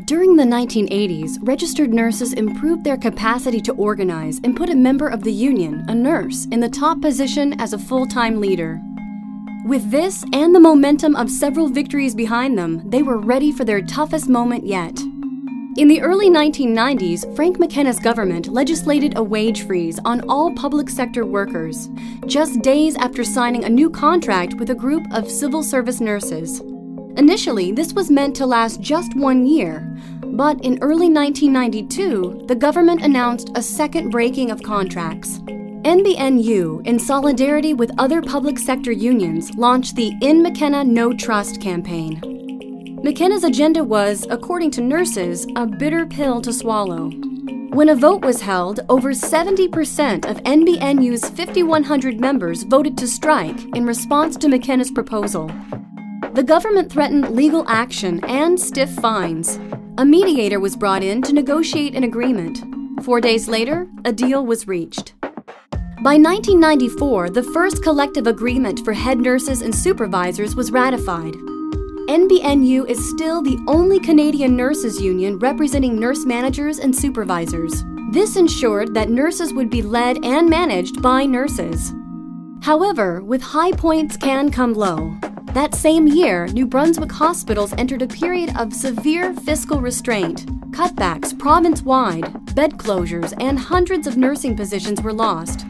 During the 1980s, registered nurses improved their capacity to organize and put a member of the union, a nurse, in the top position as a full-time leader. With this and the momentum of several victories behind them, they were ready for their toughest moment yet. In the early 1990s, Frank McKenna's government legislated a wage freeze on all public sector workers, just days after signing a new contract with a group of civil service nurses. Initially, this was meant to last just 1 year, but in early 1992, the government announced a second breaking of contracts. NBNU, in solidarity with other public sector unions, launched the In McKenna No Trust campaign. McKenna's agenda was, according to nurses, a bitter pill to swallow. When a vote was held, over 70% of NBNU's 5,100 members voted to strike in response to McKenna's proposal. The government threatened legal action and stiff fines. A mediator was brought in to negotiate an agreement. 4 days later, a deal was reached. By 1994, the first collective agreement for head nurses and supervisors was ratified. NBNU is still the only Canadian nurses union representing nurse managers and supervisors. This ensured that nurses would be led and managed by nurses. However, with high points can come low. That same year, New Brunswick hospitals entered a period of severe fiscal restraint. Cutbacks province-wide, bed closures, and hundreds of nursing positions were lost.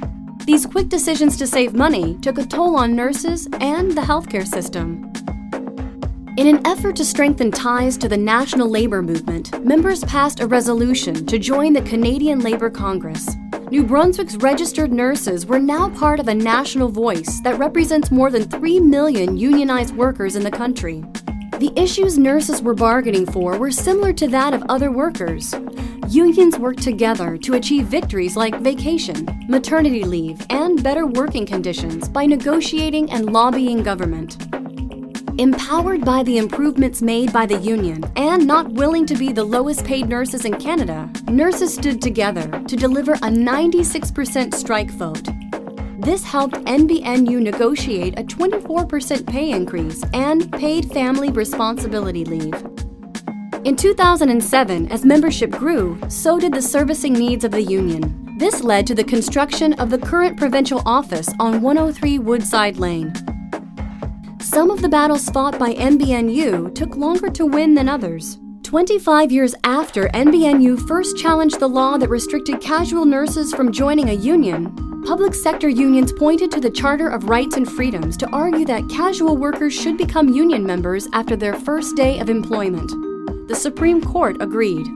These quick decisions to save money took a toll on nurses and the healthcare system. In an effort to strengthen ties to the national labor movement, members passed a resolution to join the Canadian Labour Congress. New Brunswick's registered nurses were now part of a national voice that represents more than 3 million unionized workers in the country. The issues nurses were bargaining for were similar to that of other workers. Unions worked together to achieve victories like vacation, maternity leave, and better working conditions by negotiating and lobbying government. Empowered by the improvements made by the union and not willing to be the lowest paid nurses in Canada, nurses stood together to deliver a 96% strike vote. This helped NBNU negotiate a 24% pay increase and paid family responsibility leave. In 2007, as membership grew, so did the servicing needs of the union. This led to the construction of the current provincial office on 103 Woodside Lane. Some of the battles fought by NBNU took longer to win than others. 25 years after NBNU first challenged the law that restricted casual nurses from joining a union, public sector unions pointed to the Charter of Rights and Freedoms to argue that casual workers should become union members after their first day of employment. The Supreme Court agreed.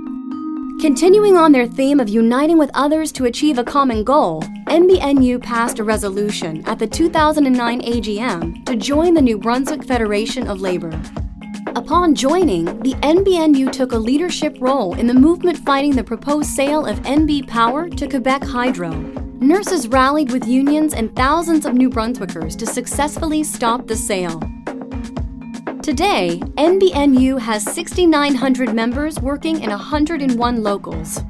Continuing on their theme of uniting with others to achieve a common goal, NBNU passed a resolution at the 2009 AGM to join the New Brunswick Federation of Labour. Upon joining, the NBNU took a leadership role in the movement fighting the proposed sale of NB Power to Quebec Hydro. Nurses rallied with unions and thousands of New Brunswickers to successfully stop the sale. Today, NBNU has 6,900 members working in 101 locals.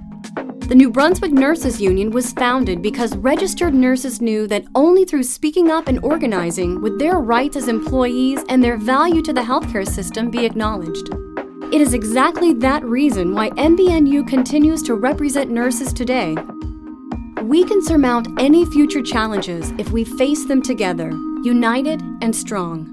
The New Brunswick Nurses Union was founded because registered nurses knew that only through speaking up and organizing would their rights as employees and their value to the healthcare system be acknowledged. It is exactly that reason why NBNU continues to represent nurses today. We can surmount any future challenges if we face them together, united and strong.